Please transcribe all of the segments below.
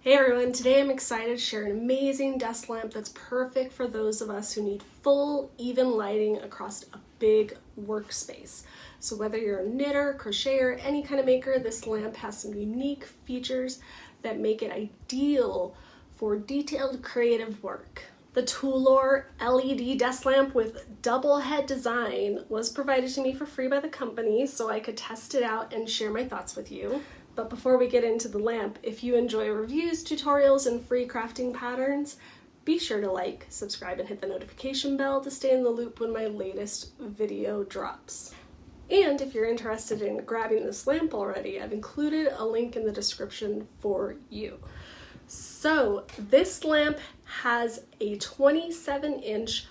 Hey everyone, today I'm excited to share an amazing desk lamp that's perfect for those of us who need full, even lighting across a big workspace. So whether you're a knitter, crocheter, any kind of maker, this lamp has some unique features that make it ideal for detailed creative work. The Toolour LED desk lamp with double head design was provided to me for free by the company so I could test it out and share my thoughts with you. But before we get into the lamp, if you enjoy reviews, tutorials, and free crafting patterns, be sure to like, subscribe, and hit the notification bell to stay in the loop when my latest video drops. And if you're interested in grabbing this lamp already, I've included a link in the description for you. So this lamp has a 27-inch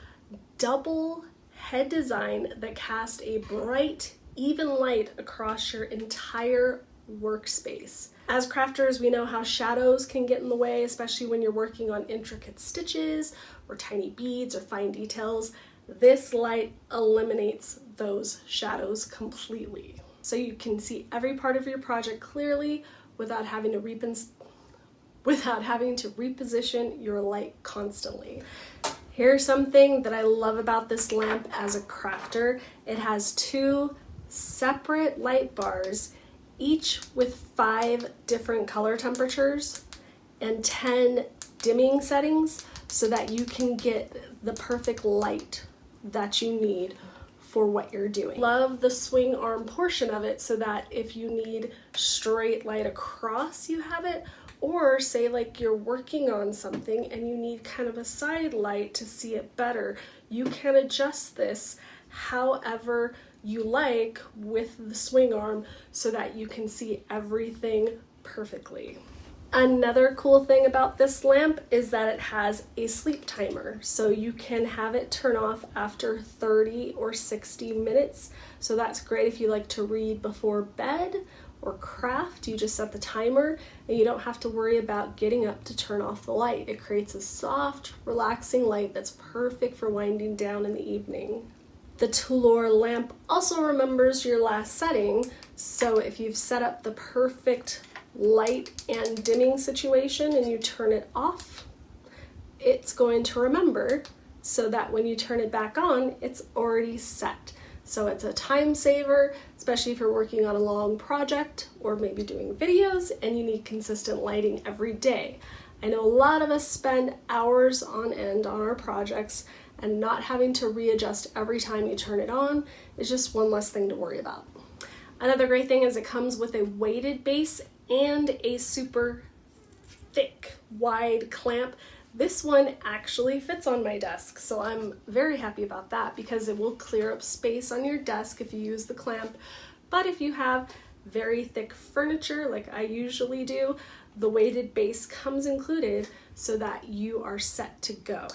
double head design that casts a bright, even light across your entire workspace. As crafters, we know how shadows can get in the way, especially when you're working on intricate stitches or tiny beads or fine details. This light eliminates those shadows completely. So you can see every part of your project clearly without having to reposition your light constantly. Here's something that I love about this lamp as a crafter. It has two separate light bars, each with 5 different color temperatures and 10 dimming settings so that you can get the perfect light that you need for what you're doing. Love the swing arm portion of it so that if you need straight light across, you have it, or say like you're working on something and you need kind of a side light to see it better, you can adjust this however you like with the swing arm so that you can see everything perfectly. Another cool thing about this lamp is that it has a sleep timer, so you can have it turn off after 30 or 60 minutes. So that's great if you like to read before bed or craft. You just set the timer and you don't have to worry about getting up to turn off the light. It creates a soft, relaxing light that's perfect for winding down in the evening. The Toolour lamp also remembers your last setting, so if you've set up the perfect light and dimming situation and you turn it off, it's going to remember so that when you turn it back on, it's already set. So it's a time saver, especially if you're working on a long project or maybe doing videos and you need consistent lighting every day. I know a lot of us spend hours on end on our projects, and not having to readjust every time you turn it on is just one less thing to worry about. Another great thing is it comes with a weighted base and a super thick, wide clamp. This one actually fits on my desk, so I'm very happy about that because it will clear up space on your desk if you use the clamp. But if you have very thick furniture like I usually do, the weighted base comes included so that you are set to go.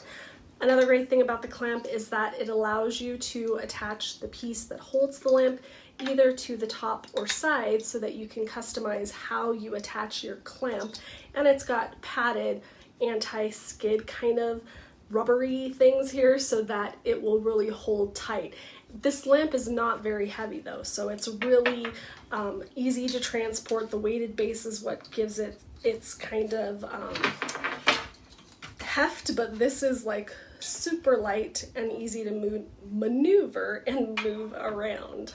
Another great thing about the clamp is that it allows you to attach the piece that holds the lamp either to the top or side so that you can customize how you attach your clamp. And it's got padded anti-skid kind of rubbery things here so that it will really hold tight. This lamp is not very heavy though, so it's really easy to transport. The weighted base is what gives it its kind of heft, but this is like super light and easy to maneuver and move around.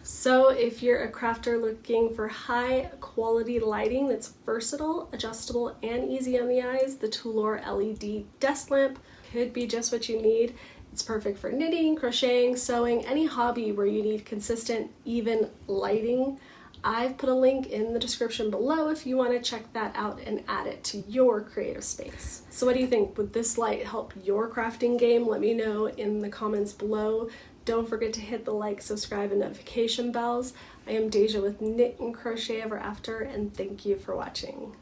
So if you're a crafter looking for high quality lighting that's versatile, adjustable, and easy on the eyes, the Toolour LED desk lamp could be just what you need. It's perfect for knitting, crocheting, sewing, any hobby where you need consistent, even lighting. I've put a link in the description below if you want to check that out and add it to your creative space. So what do you think? Would this light help your crafting game? Let me know in the comments below. Don't forget to hit the like, subscribe, and notification bells. I am Deja with Knit and Crochet Ever After, and thank you for watching.